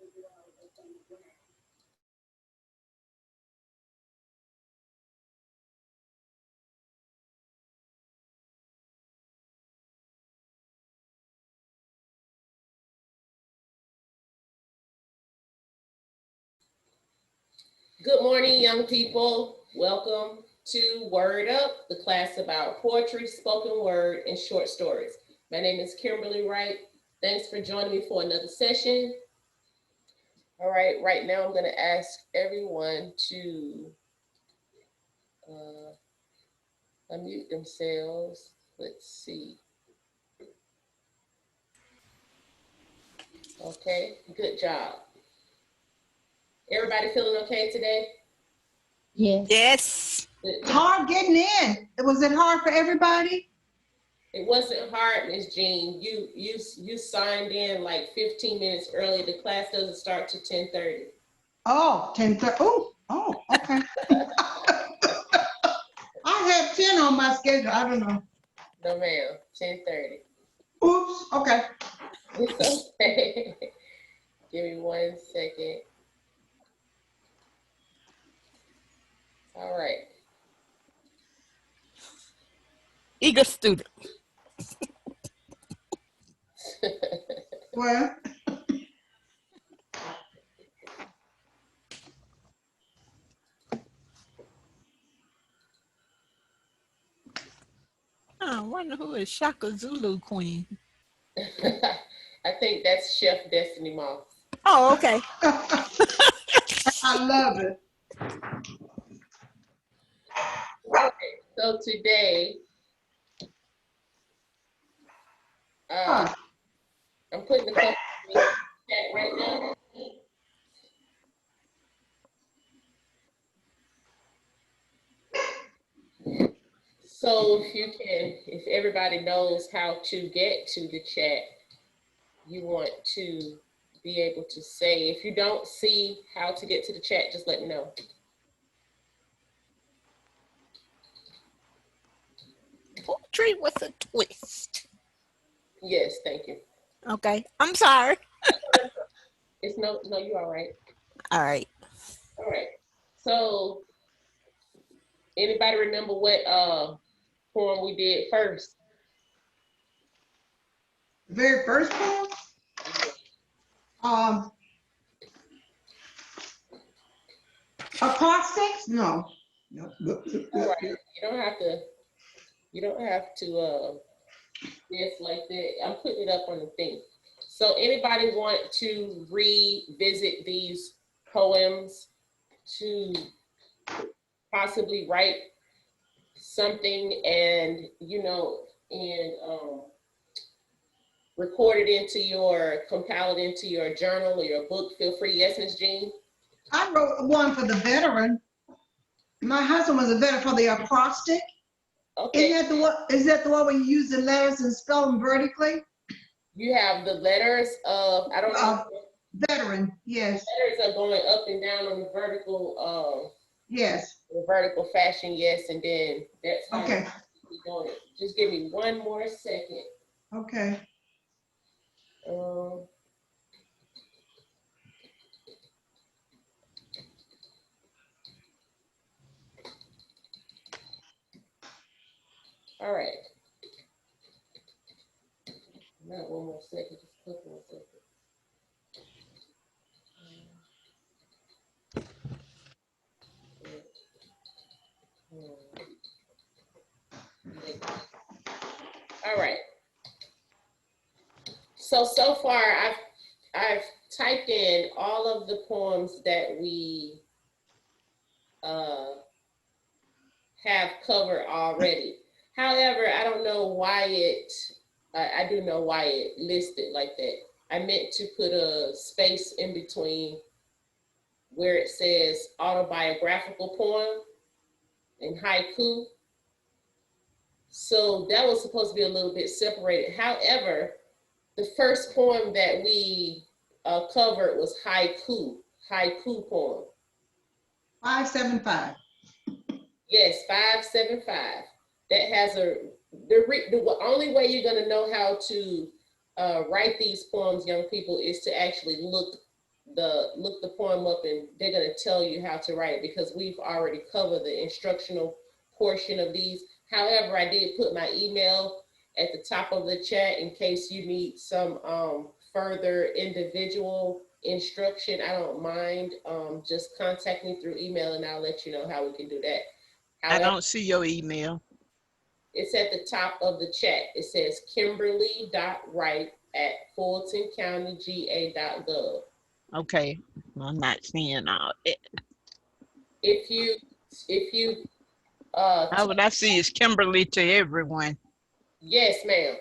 Good morning, young people. Welcome to Word Up, the class about poetry, spoken word, and short stories. My name is Kimberlie Wright. Thanks for joining me for another session. All right, right now I'm going to ask everyone to unmute themselves. Let's see. Okay, good job. Everybody feeling okay today? Yes. It's hard getting in. Was it hard for everybody? It wasn't hard, Miss Jean. You signed in like 15 minutes early. The class doesn't start till 10:30. Oh, 10:30. Oh, okay. I had 10 on my schedule. I don't know. No, ma'am. 10:30. Oops. Okay. It's okay. Give me 1 second. All right. Eager student. Well, I wonder who is Shaka Zulu Queen. I think that's Chef Destiny Moss. Oh, okay. I love it. Okay, so today, I'm putting the question in the chat right now. So if everybody knows how to get to the chat, you want to be able to say. If you don't see how to get to the chat, just let me know. Poetry with a twist. Yes, thank you. Okay. I'm sorry. It's no, you all right. All right. All right. So anybody remember what poem we did first? The very first poem? Acrostics? No. No. All right. You don't have to it's like that. I'm putting it up on the thing. So anybody want to revisit these poems to possibly write something and record it compile it into your journal or your book? Feel free. Yes, Miss Jean? I wrote one for the veteran. My husband was a veteran for the acrostic. Okay. Is that the one where you use the letters and spell them vertically? You have the letters of, I don't know. Veteran, yes. Letters are going up and down on the vertical, yes. The vertical fashion, yes, and then that's how okay. you're doing it. Just give me 1 more second. Okay. All right. Not 1 more second, just a couple more seconds. All right. So far, I've typed in all of the poems that we have covered already. However, I don't know why I do know why it listed like that. I meant to put a space in between where it says autobiographical poem and haiku. So that was supposed to be a little bit separated. However, the first poem that we covered was haiku poem. 575. Yes, 575. That has the only way you're gonna know how to write these poems, young people, is to actually look look the poem up and they're going to tell you how to write it, because we've already covered the instructional portion of these. However, I did put my email at the top of the chat in case you need some further individual instruction. I don't mind. Just contact me through email and I'll let you know how we can do that. I don't see your email. It's at the top of the chat. It says Kimberlie.Wright@FultonCountyGA.gov. Okay, I'm not seeing all it. If you What I see is Kimberlie to everyone. yes, ma'am.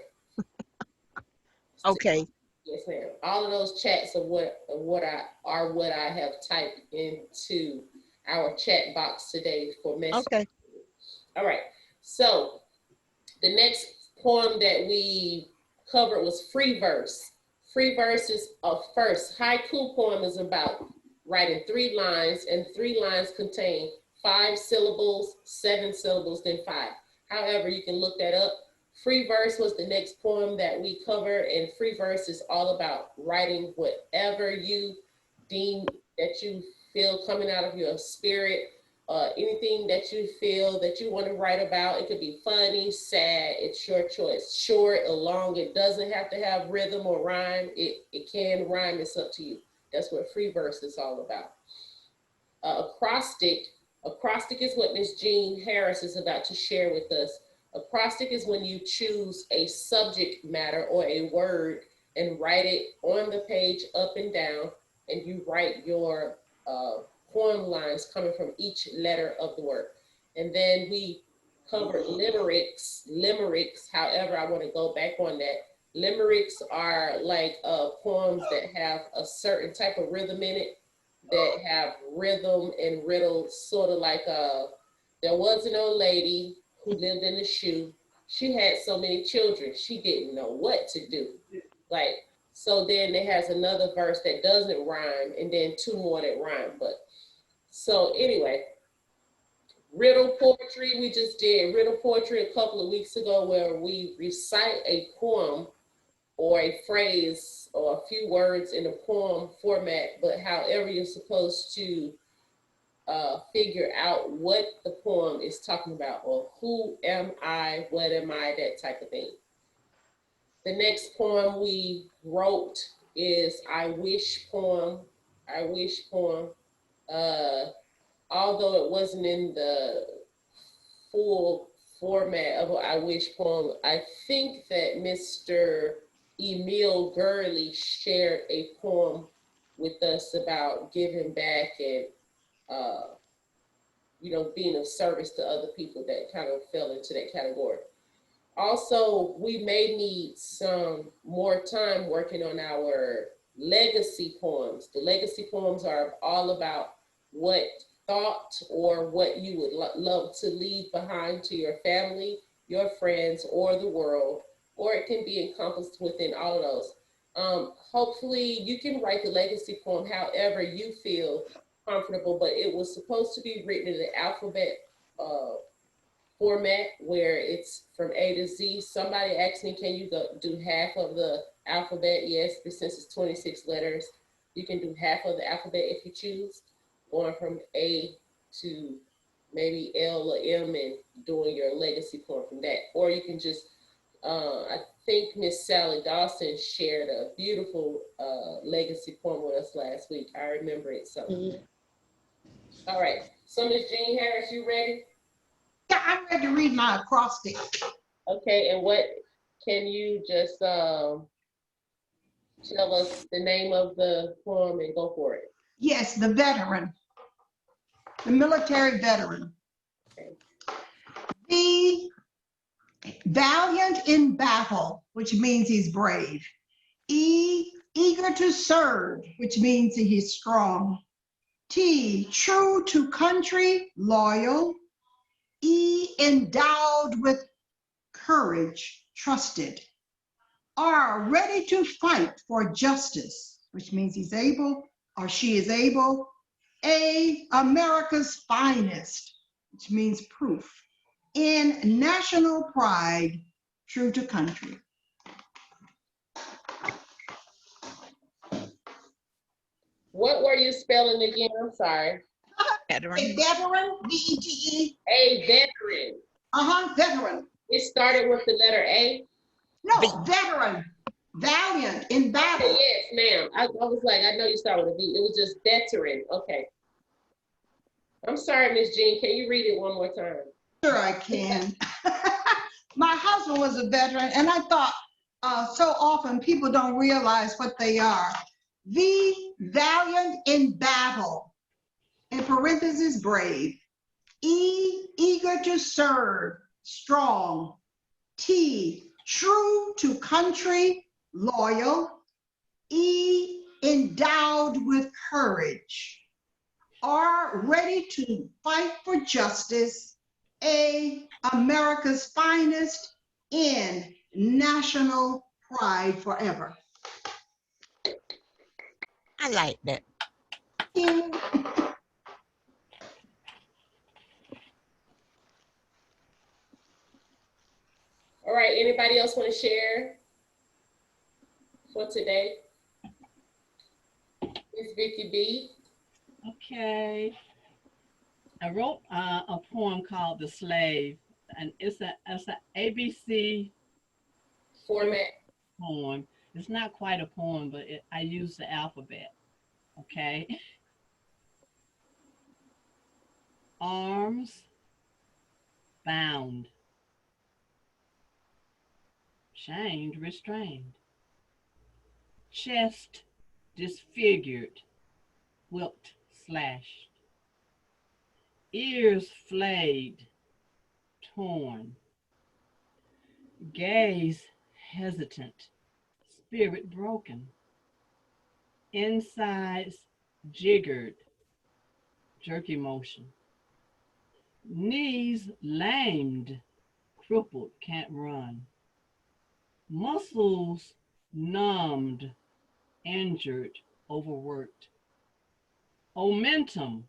Okay. Yes, ma'am. All of those chats are what I have typed into our chat box today for messages. Okay. All right. So the next poem that we covered was free verse. Free verse is a first. Haiku poem is about writing 3 lines, and 3 lines contain 5 syllables, 7 syllables, then 5. However, you can look that up. Free verse was the next poem that we covered, and free verse is all about writing whatever you deem that you feel coming out of your spirit. Anything that you feel that you want to write about. It could be funny, sad, it's your choice. Short or long, it doesn't have to have rhythm or rhyme. It can rhyme, it's up to you. That's what free verse is all about. Acrostic is what Miss Jean Harris is about to share with us. Acrostic is when you choose a subject matter or a word and write it on the page up and down, and you write your poem lines coming from each letter of the word. And then we covered limericks. However, I want to go back on that. Limericks are like poems that have a certain type of rhythm in it, that have rhythm and riddle, sort of like there was an old lady who lived in a shoe. She had so many children, she didn't know what to do. Like, so then it has another verse that doesn't rhyme, and then 2 more that rhyme. But so anyway, riddle poetry, we just did riddle poetry a couple of weeks ago, where we recite a poem or a phrase or a few words in a poem format, but however you're supposed to figure out what the poem is talking about, or who am I, what am I, that type of thing. The next poem we wrote is I Wish poem. I Wish poem. Although it wasn't in the full format of an I Wish poem, I think that Mr. Emil Gurley shared a poem with us about giving back and being of service to other people that kind of fell into that category. Also, we may need some more time working on our legacy poems. The legacy poems are all about what thought or what you would love to leave behind to your family, your friends, or the world, or it can be encompassed within all of those. Hopefully you can write the legacy poem however you feel comfortable, but it was supposed to be written in the alphabet format where it's from A to Z. Somebody asked me, can you do half of the alphabet? Yes, but since it's 26 letters, you can do half of the alphabet if you choose, going from A to maybe L or M and doing your legacy poem from that. Or you can just, I think Miss Sally Dawson shared a beautiful legacy poem with us last week. I remember it so. All right, so Miss Jean Harris, you ready? Yeah, I'm ready to read my acrostic. Okay, and what can you just tell us the name of the poem and go for it? Yes, the veteran, the military veteran. Okay. Be valiant in battle, which means he's brave. Eager to serve, which means he's strong. T, true to country, loyal. E, endowed with courage, trusted. R, ready to fight for justice, which means he's able or she is able. A, America's finest, which means proof. N, national pride, true to country. What were you spelling again? I'm sorry. A Veteran. veteran, V-E-T-E. A veteran. Veteran. It started with the letter A. No, veteran. Valiant in battle. Okay, yes, ma'am. I was like, I know you start with a V. It was just veteran. Okay. I'm sorry, Miss Jean. Can you read it one more time? Sure I can. My husband was a veteran, and I thought so often people don't realize what they are. V, valiant in battle. In parentheses, brave. E, eager to serve, strong. T, true to country, loyal. E, endowed with courage. R, ready to fight for justice. A, America's finest. N, national pride forever. I like that. All right, anybody else want to share for today? Miss Vicky B. Okay. I wrote a poem called The Slave, and it's a ABC Format. poem. It's not quite a poem, but I use the alphabet. Okay. Arms bound, chained, restrained. Chest disfigured, whipped, slashed. Ears flayed, torn. Gaze hesitant, spirit broken. Insides jiggered, jerky motion. Knees lamed, crippled, can't run. Muscles numbed, injured, overworked. Omentum,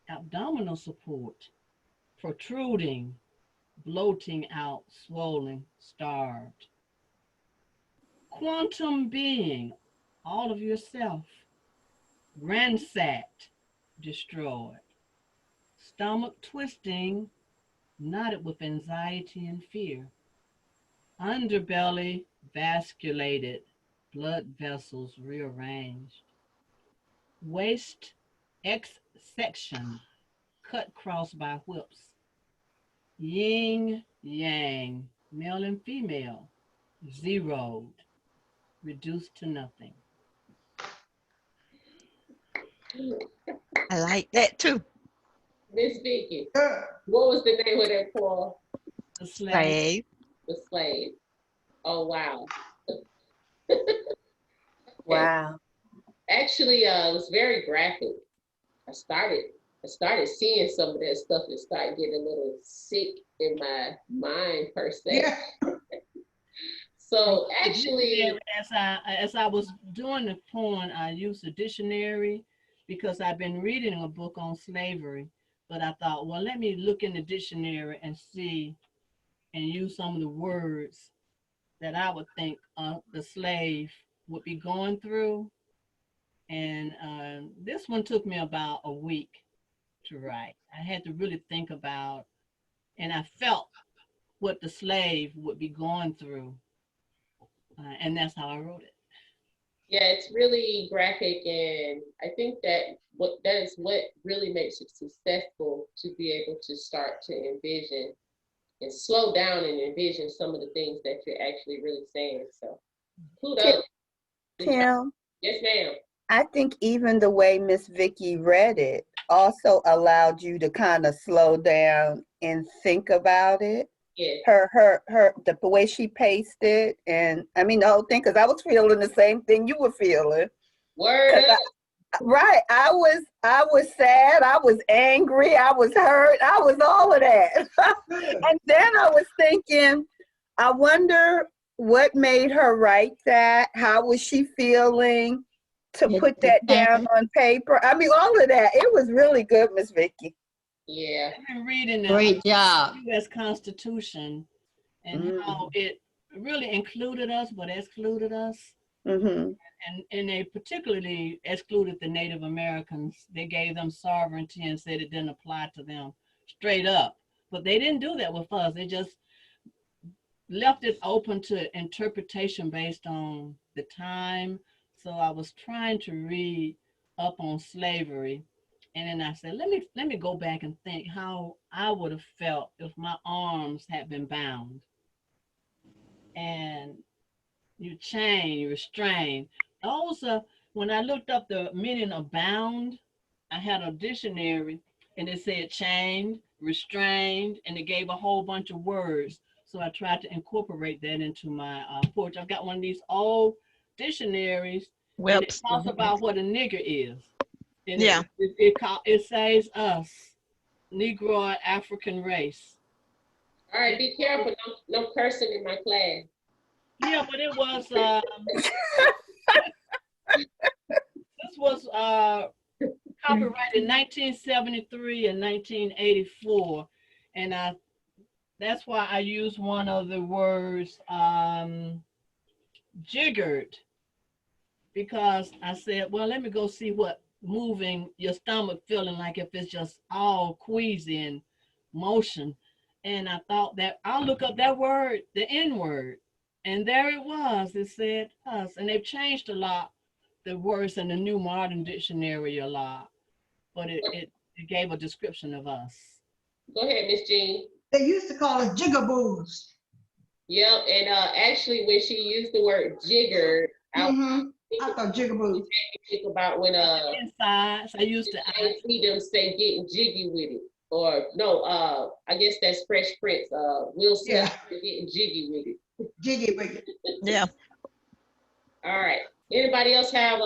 abdominal support, protruding, bloating out, swollen, starved. Quantum being, all of yourself, ransacked, destroyed. Stomach twisting, knotted with anxiety and fear. Underbelly vasculated, blood vessels rearranged. Waist X-section, cut cross by whips. Yin yang, male and female, zeroed, reduced to nothing. I like that too. Miss Vicky. What was the name of that poem? The slave. Slave. The Slave. Oh, wow. Wow. Actually, it was very graphic. I started seeing some of that stuff and started getting a little sick in my mind per se. Yeah. So actually, as I was doing the poem, I used a dictionary because I've been reading a book on slavery. But I thought, well, let me look in the dictionary and see and use some of the words that I would think the slave would be going through. And this one took me about a week to write. I had to really think about, and I felt what the slave would be going through. And that's how I wrote it. yeah, it's really graphic, and I think that is what really makes it successful, to be able to start to envision and slow down and envision some of the things that you're actually really saying. So kudos. Kim, Yes, ma'am. I think even the way Miss Vicky read it also allowed you to kind of slow down and think about it. Yes. The way she paced it, and I mean the whole thing, because I was feeling the same thing you were feeling. Word up. Right. I was sad, I was angry, I was hurt, I was all of that. And then I was thinking, I wonder what made her write that? How was she feeling to put that down on paper? I mean, all of that. It was really good, Miss Vicky. Yeah. I've been reading the Great job. U.S. Constitution and how it really included us, but excluded us. Mm-hmm. And they particularly excluded the Native Americans. They gave them sovereignty and said it didn't apply to them straight up. But they didn't do that with us. They just left it open to interpretation based on the time. So I was trying to read up on slavery, and then I said, let me go back and think how I would have felt if my arms had been bound. And you chain, you restrain. Also, when I looked up the meaning of bound, I had a dictionary and it said chained, restrained, and it gave a whole bunch of words. So I tried to incorporate that into my porch. I've got one of these old dictionaries, and it Webster. talks about what a nigger is. And Yeah. it says us, Negro African race. All right, be careful. No cursing in my class. Yeah, but it was this was copyrighted in 1973 and 1984, and that's why I used one of the words jiggered, because I said, well, let me go see what moving your stomach feeling like if it's just all queasy and motion. And I thought that I'll look up that word, the N word. And there it was. It said us. And they've changed a lot, the words in the New Modern Dictionary a lot. But it gave a description of us. Go ahead, Miss Jean. They used to call us jigaboos. Yep, and actually, when she used the word jigger, I thought jigaboos. think about when Insides, I used to I see them say getting jiggy with it, or no, I guess that's Fresh Prince. Will Smith, Yeah. getting jiggy with it. Jiggy with it. Yeah. All right. Anybody else have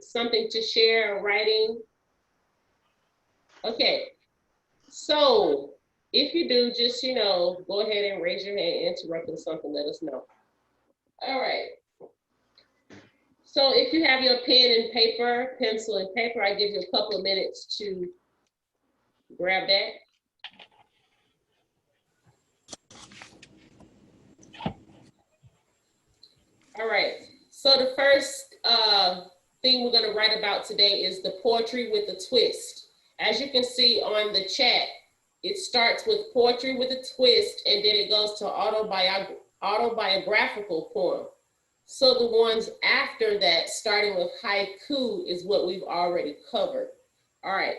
something to share or writing? Okay. So if you do, just go ahead and raise your hand, interrupt or something, let us know. All right. So if you have your pen and paper, pencil and paper, I give you a couple of minutes to grab that. All right. So the first thing we're going to write about today is the poetry with a twist. As you can see on the chat, it starts with poetry with a twist, and then it goes to autobiographical poem. So the ones after that, starting with haiku, is what we've already covered. All right.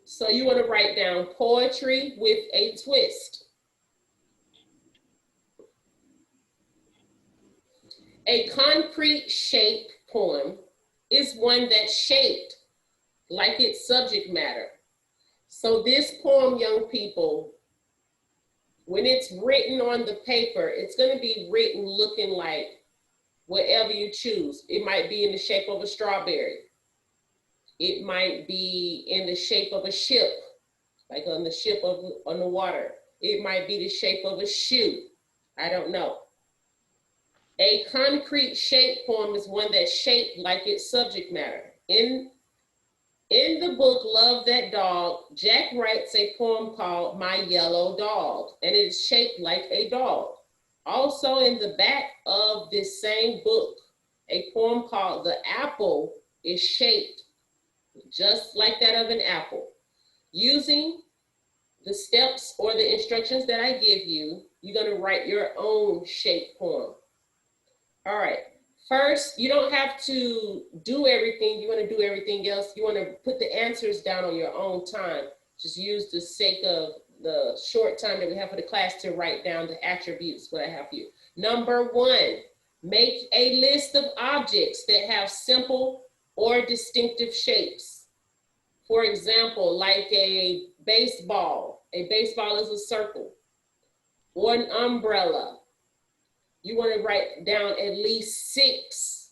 So you want to write down poetry with a twist. A concrete shape poem is one that's shaped like its subject matter. So this poem, young people, when it's written on the paper, it's going to be written looking like whatever you choose. It might be in the shape of a strawberry. It might be in the shape of a ship, like on the ship on the water. It might be the shape of a shoe. I don't know. A concrete shape poem is one that's shaped like its subject matter. In the book, Love That Dog, Jack writes a poem called My Yellow Dog, and it is shaped like a dog. Also in the back of this same book, a poem called The Apple is shaped just like that of an apple. Using the steps or the instructions that I give you, you're going to write your own shape poem. All right. First, you don't have to do everything. You want to do everything else. You want to put the answers down on your own time. Just use the sake of the short time that we have for the class to write down the attributes what I have for you. Number 1, make a list of objects that have simple or distinctive shapes. For example, like a baseball. A baseball is a circle. Or an umbrella. You want to write down at least six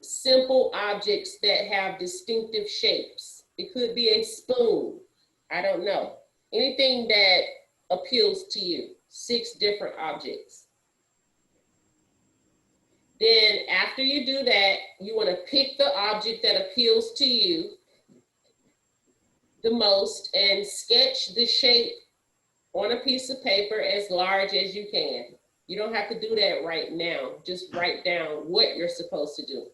simple objects that have distinctive shapes. It could be a spoon. I don't know. Anything that appeals to you. 6 different objects. Then after you do that, you want to pick the object that appeals to you the most and sketch the shape on a piece of paper as large as you can. You don't have to do that right now. Just write down what you're supposed to do.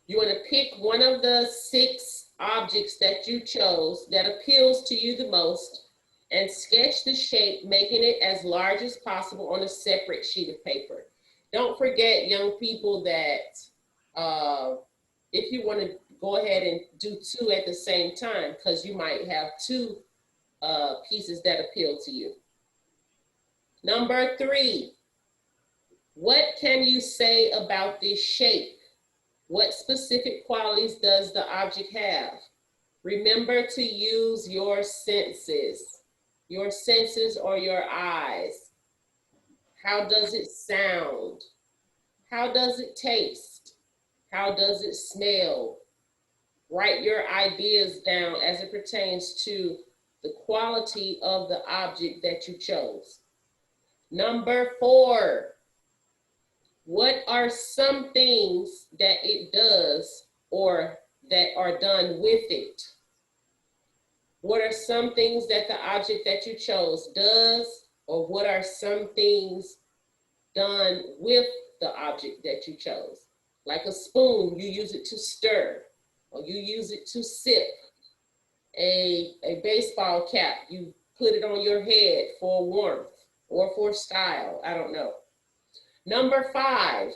You want to pick one of the 6 objects that you chose that appeals to you the most and sketch the shape, making it as large as possible on a separate sheet of paper. Don't forget, young people, that if you want to go ahead and do 2 at the same time, because you might have 2 pieces that appeal to you. Number 3, what can you say about this shape? What specific qualities does the object have? Remember to use your senses or your eyes. How does it sound? How does it taste? How does it smell? Write your ideas down as it pertains to the quality of the object that you chose. Number 4, what are some things that it does or that are done with it? What are some things that the object that you chose does, or what are some things done with the object that you chose? Like a spoon, you use it to stir, or you use it to sip. A baseball cap, you put it on your head for warmth or for style, I don't know. Number 5,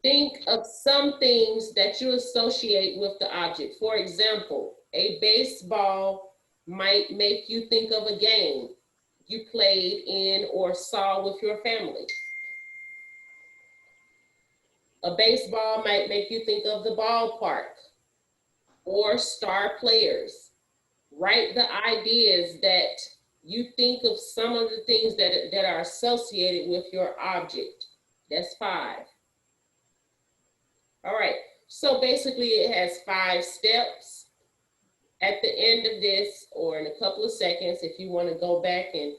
think of some things that you associate with the object. For example, a baseball might make you think of a game you played in or saw with your family. A baseball might make you think of the ballpark or star players. Write the ideas that you think of some of the things that are associated with your object. That's 5. All right, so basically it has 5 steps. At the end of this, or in a couple of seconds, if you want to go back and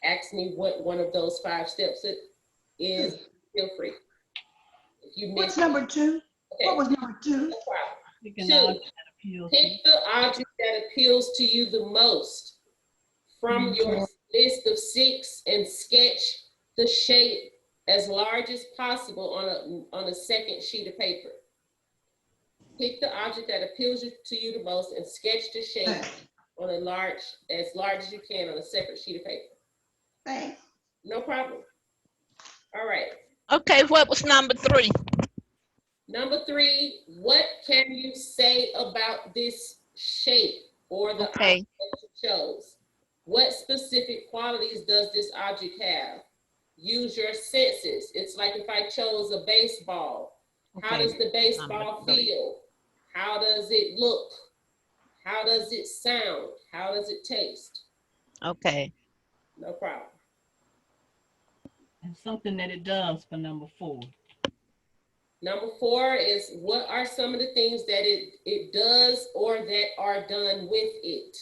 ask me what one of those 5 steps it is, feel free. If you What's missed number 2? okay. What was number 2? No problem. 2, Pick pick the object that appeals to you the most from your list of 6 and sketch the shape as large as possible on a second sheet of paper. Pick the object that appeals to you the most and sketch the shape on as large as you can on a separate sheet of paper. Thanks. No problem. All right. Okay, what was number 3? Number 3, what can you say about this shape or the object that you chose? What specific qualities does this object have? Use your senses. It's like if I chose a baseball. How does the baseball feel? How does it look? How does it sound? How does it taste? Okay. No problem. And something that it does for number 4. Number 4 is what are some of the things that it does or that are done with it?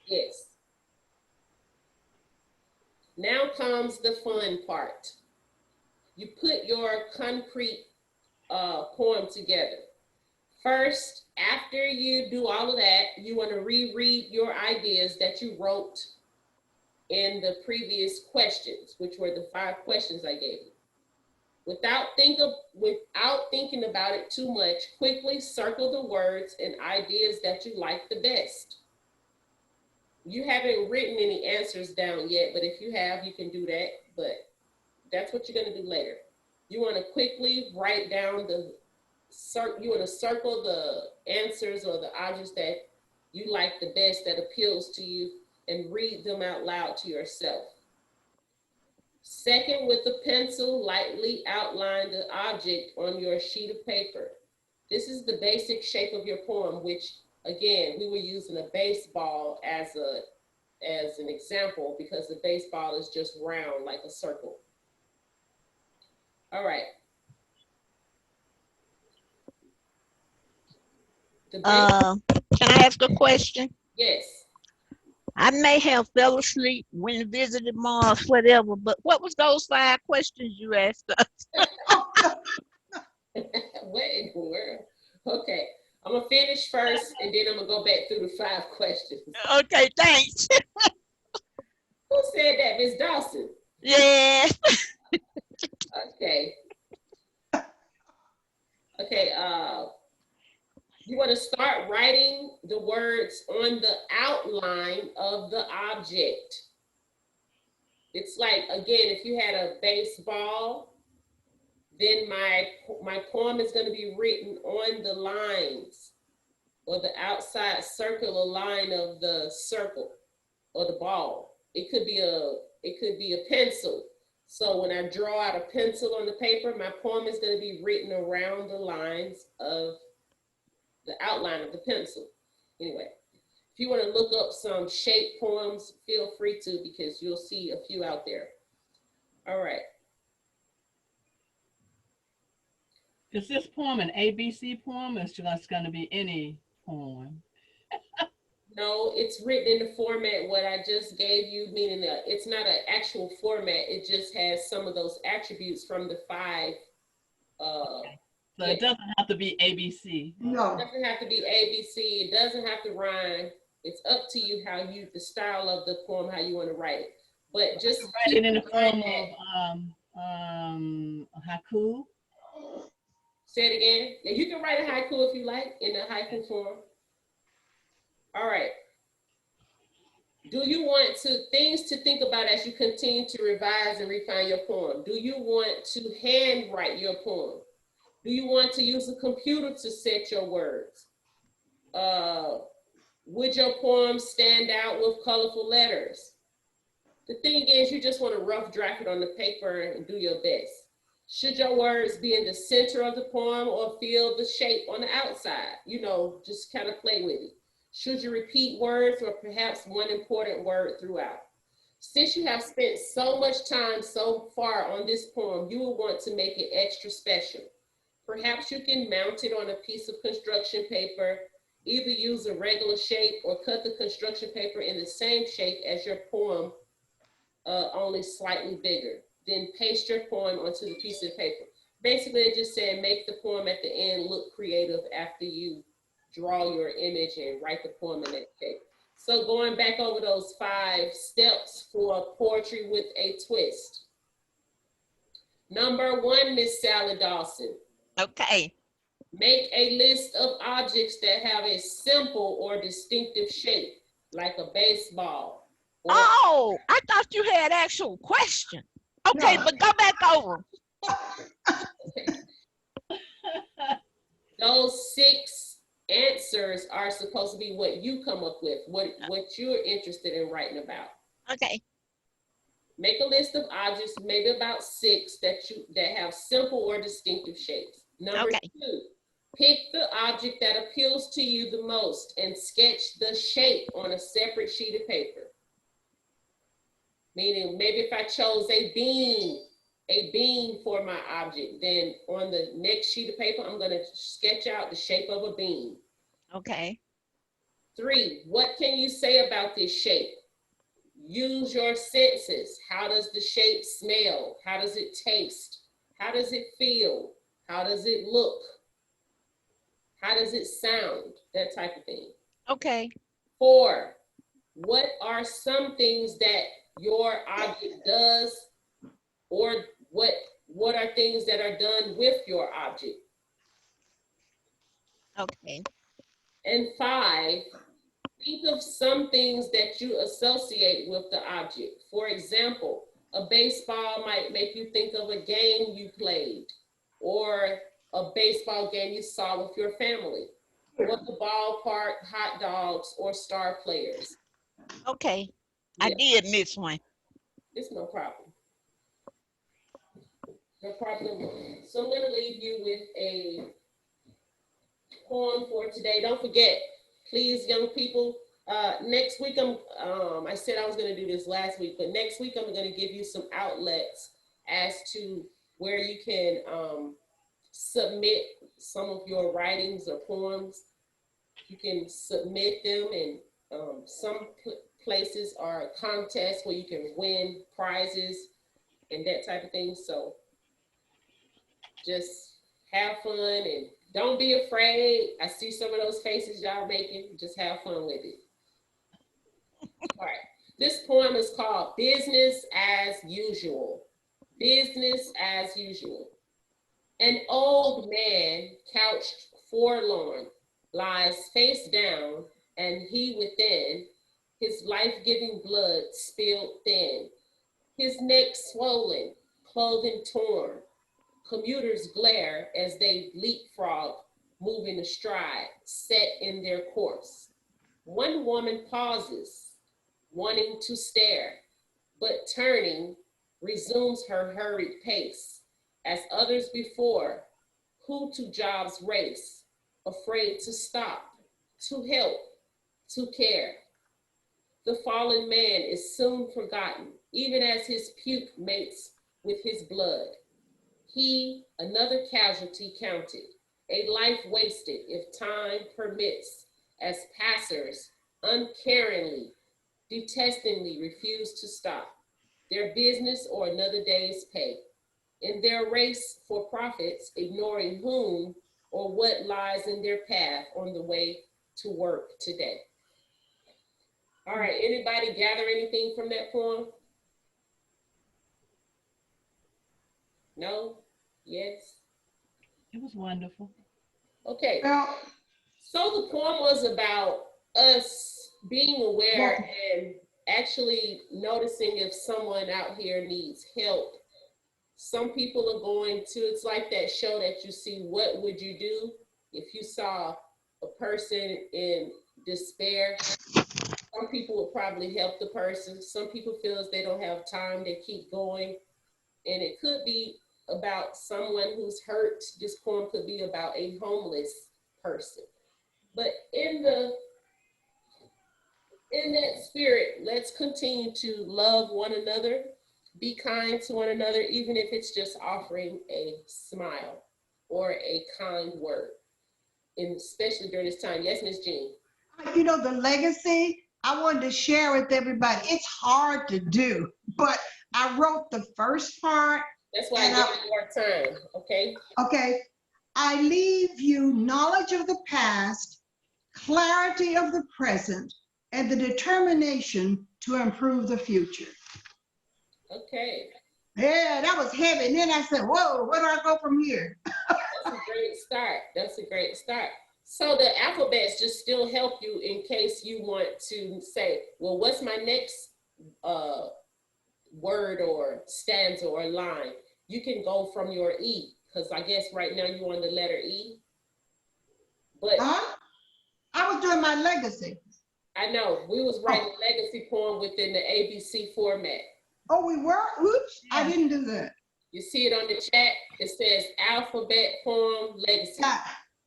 Yes. Now comes the fun part. You put your concrete poem together. First, after you do all of that, you want to reread your ideas that you wrote in the previous questions, which were the 5 questions I gave you. Without thinking about it too much, quickly circle the words and ideas that you like the best. You haven't written any answers down yet, but if you have, you can do that, but that's what you're going to do later. You want to quickly write down you want to circle the answers or the objects that you like the best, that appeals to you, and read them out loud to yourself. Second, with a pencil, lightly outline the object on your sheet of paper. This is the basic shape of your poem, which again, we were using a baseball as an example because the baseball is just round like a circle. All right. Can I ask a question? Yes. I may have fell asleep when visited Mars, whatever, but what was those 5 questions you asked us? What in the world? Okay, I'm gonna finish first and then I'm gonna go back through the 5 questions. Okay, thanks. Who said that, Miss Dawson? Yes. Okay. Okay, you want to start writing the words on the outline of the object. It's like, again, if you had a baseball, then my poem is going to be written on the lines or the outside circular line of the circle or the ball. It could be a pencil. So when I draw out a pencil on the paper, my poem is going to be written around the lines of the outline of the pencil. Anyway, if you want to look up some shape poems, feel free to, because you'll see a few out there. All right. Is this poem an ABC poem, or is it just going to be any poem? No, it's written in the format what I just gave you, meaning that it's not an actual format. It just has some of those attributes from the 5. Okay. So it doesn't have to be ABC. No. It doesn't have to be ABC. It doesn't have to rhyme. It's up to you the style of the poem, how you want to write it. But just write it in the form of haiku. Say it again. Yeah, you can write a haiku if you like, in the haiku form. All right. Do you want things to think about as you continue to revise and refine your poem? Do you want to handwrite your poem? Do you want to use a computer to set your words? Would your poem stand out with colorful letters? The thing is, you just want to rough draft it on the paper and do your best. Should your words be in the center of the poem or feel the shape on the outside? You know, just kind of play with it. Should you repeat words or perhaps one important word throughout? Since you have spent so much time so far on this poem, you will want to make it extra special. Perhaps you can mount it on a piece of construction paper, either use a regular shape or cut the construction paper in the same shape as your poem, only slightly bigger. Then paste your poem onto the piece of paper. Basically, it just said make the poem at the end look creative after you draw your image and write the poem in that shape. So going back over those 5 steps for poetry with a twist. Number 1, Miss Sally Dawson. Okay. Make a list of objects that have a simple or distinctive shape, like a baseball. Oh, I thought you had actual question. Okay, No. but go back over. Those 6 answers are supposed to be what you come up with, what you're interested in writing about. Okay. Make a list of objects, maybe about 6 that have simple or distinctive shapes. Number 2, pick the object that appeals to you the most and sketch the shape on a separate sheet of paper. Meaning, maybe if I chose a bean for my object, then on the next sheet of paper, I'm going to sketch out the shape of a bean. Okay. 3, what can you say about this shape? Use your senses. How does the shape smell? How does it taste? How does it feel? How does it look? How does it sound? That type of thing. Okay. 4, what are some things that your object does, or what are things that are done with your object? Okay. And 5, think of some things that you associate with the object. For example, a baseball might make you think of a game you played, or a baseball game you saw with your family, or the ballpark, hot dogs, or star players. Okay. Yeah. I did miss one. It's no problem. No problem. So I'm going to leave you with a poem for today. Don't forget, please, young people, next week, I said I was going to do this last week, but next week I'm going to give you some outlets as to where you can submit some of your writings or poems. You can submit them, and some places are contests where you can win prizes and that type of thing. So just have fun and don't be afraid. I see some of those faces y'all making. Just have fun with it. All right. This poem is called Business as Usual. Business as usual. An old man, couched forlorn, lies face down, and he within, his life-giving blood spilled thin, his neck swollen, clothing torn. Commuters glare as they leapfrog, moving astride, set in their course. One woman pauses, wanting to stare, but turning, resumes her hurried pace, as others before, who to jobs race, afraid to stop, to help, to care. The fallen man is soon forgotten, even as his puke mates with his blood. He, another casualty counted, a life wasted if time permits, as passers uncaringly, detestingly refuse to stop their business or another day's pay in their race for profits, ignoring whom or what lies in their path on the way to work today. All right, anybody gather anything from that poem? No? Yes? It was wonderful. Okay, Well, so the poem was about us being aware and actually noticing if someone out here needs help. Some people are going to, it's like that show that you see, What Would You Do? If you saw a person in despair, some people would probably help the person. Some people feel as they don't have time, they keep going. And it could be about someone who's hurt. This poem could be about a homeless person. But in that spirit, let's continue to love one another, be kind to one another, even if it's just offering a smile or a kind word, and especially during this time. Yes, Miss Jean. you know, the legacy, I wanted to share with everybody. It's hard to do, but I wrote the first part. That's why I gave you more time, okay? Okay. I leave you knowledge of the past, clarity of the present, and the determination to improve the future. Okay. Yeah, that was heavy. And then I said, whoa, where do I go from here? That's a great start. That's a great start. So the alphabets just still help you in case you want to say, well, what's my next word or stanza or line? You can go from your E, because I guess right now you're on the letter E. But Huh? I was doing my legacy. I know, we was writing a legacy poem within the ABC format. Oh, we were? Oops, Yeah. I didn't do that. You see it on the chat? It says alphabet poem legacy.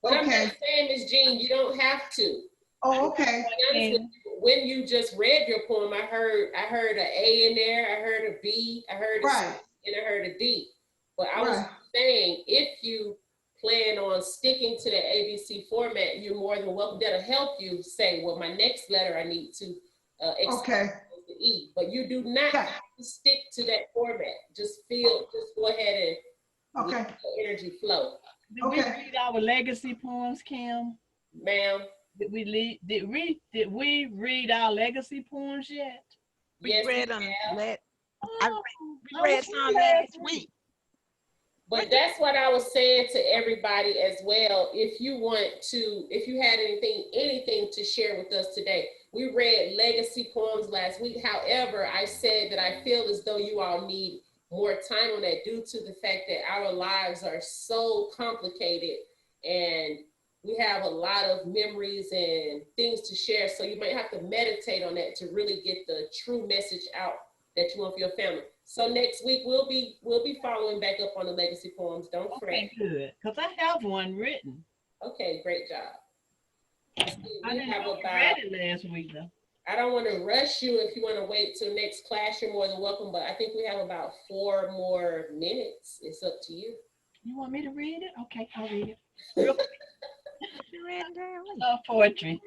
But I'm Okay. not saying, Ms. Jean, you don't have to. Oh, okay. To be honest with you, when you just read your poem, I heard an A in there, I heard a B, I heard a C, Right. and I heard a D. But I was Right. saying, if you plan on sticking to the ABC format, you're more than welcome. That'll help you say, well, my next letter I need to Okay. the E. But you do not Yeah. have to stick to that format. Just go ahead and Okay. let the energy flow. Did we read our legacy poems, Kim? Ma'am. Did we read our legacy poems yet? We Yes, read we them. have. We read some last week. But that's what I was saying to everybody as well. If you had anything to share with us today, we read legacy poems last week. However, I said that I feel as though you all need more time on that due to the fact that our lives are so complicated and we have a lot of memories and things to share. So you might have to meditate on that to really get the true message out that you want for your family. So next week we'll be following back up on the legacy poems. Don't fret. Okay, good. Because I have one written. Okay, great job. I didn't know we read it last week though. I don't want to rush you. If you want to wait till next class, you're more than welcome. But I think we have about 4 more minutes. It's up to you. You want me to read it? Okay, I'll read it. Real quick. Poetry.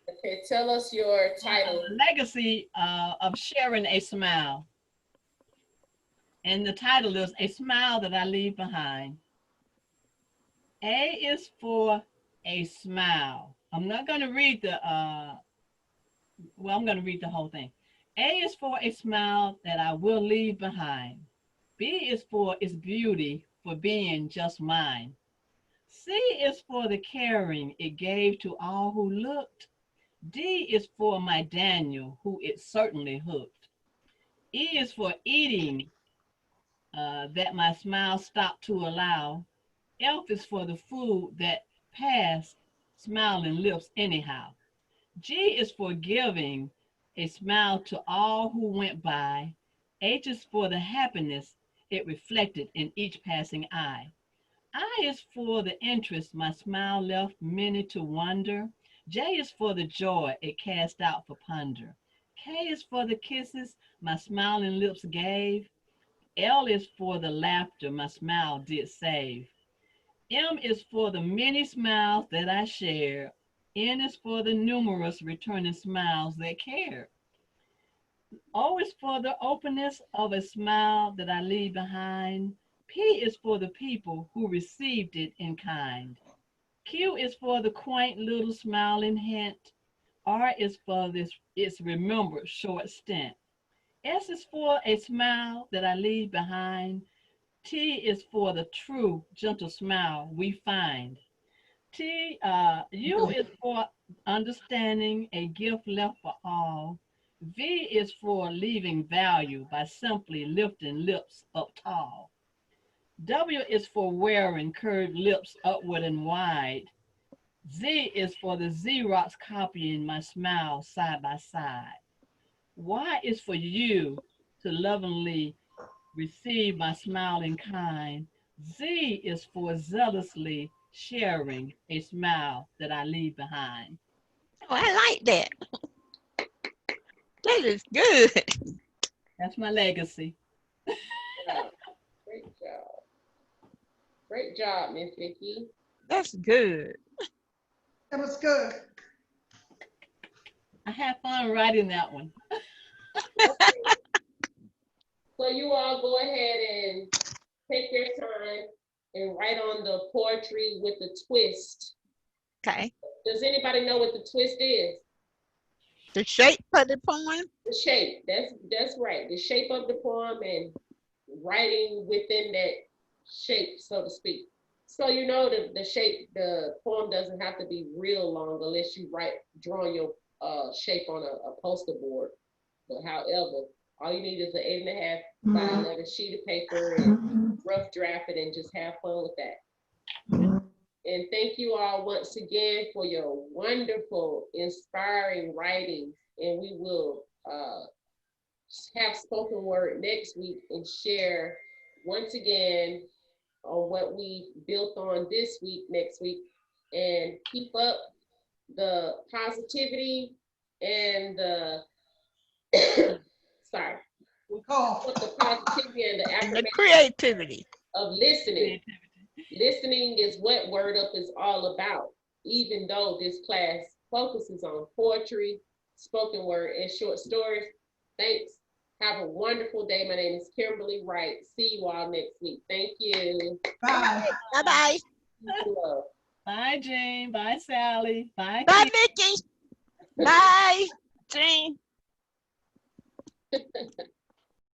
Okay, tell us your title. Legacy of Sharing a Smile. And the title is A Smile That I Leave Behind. A is for a smile. I'm not going to read Well, I'm going to read the whole thing. A is for a smile that I will leave behind. B is for its beauty, for being just mine. C is for the caring it gave to all who looked. D is for my Daniel, who it certainly hooked. E is for eating that my smile stopped to allow. F is for the food that passed smiling lips anyhow. G is for giving a smile to all who went by. H is for the happiness it reflected in each passing eye. I is for the interest my smile left many to wonder. J is for the joy it cast out for ponder. K is for the kisses my smiling lips gave. L is for the laughter my smile did save. M is for the many smiles that I share. N is for the numerous returning smiles that care. O is for the openness of a smile that I leave behind. P is for the people who received it in kind. Q is for the quaint little smiling hint. R is for this its remembered short stint. S is for a smile that I leave behind. T is for the true, gentle smile we find. U is for understanding, a gift left for all. V is for leaving value by simply lifting lips up tall. W is for wearing curved lips upward and wide. Z is for the Xerox copying my smile side by side. Y is for you to lovingly receive my smiling kind. Z is for zealously sharing a smile that I leave behind. Oh, I like that. That is good. That's my legacy. Yeah. Great job. Great job, Miss Vicky. That's good. That was good. I had fun writing that one. Okay. So you all go ahead and take your time and write on the poetry with the twist. Okay. Does anybody know what the twist is? The shape of the poem. The shape. That's right. The shape of the poem and writing within that shape, so to speak. So you know the shape, the poem doesn't have to be real long unless you draw your shape on a poster board. But however, all you need is an 8.5 by 11 sheet of paper and rough draft it and just have fun with that. And thank you all once again for your wonderful, inspiring writings. And we will have spoken word next week and share once again on what we built on this week, next week. And keep up the positivity and the sorry, Cough. the positivity and the And the affirmation creativity. of listening. Listening is what Word Up is all about, even though this class focuses on poetry, spoken word, and short stories. Thanks. Have a wonderful day. My name is Kimberlie Wright. See you all next week. Thank you. Bye. Bye-bye. Love. Bye, Jane. Bye, Sally. Bye, Bye, Keith. Vicky. Bye, Jean.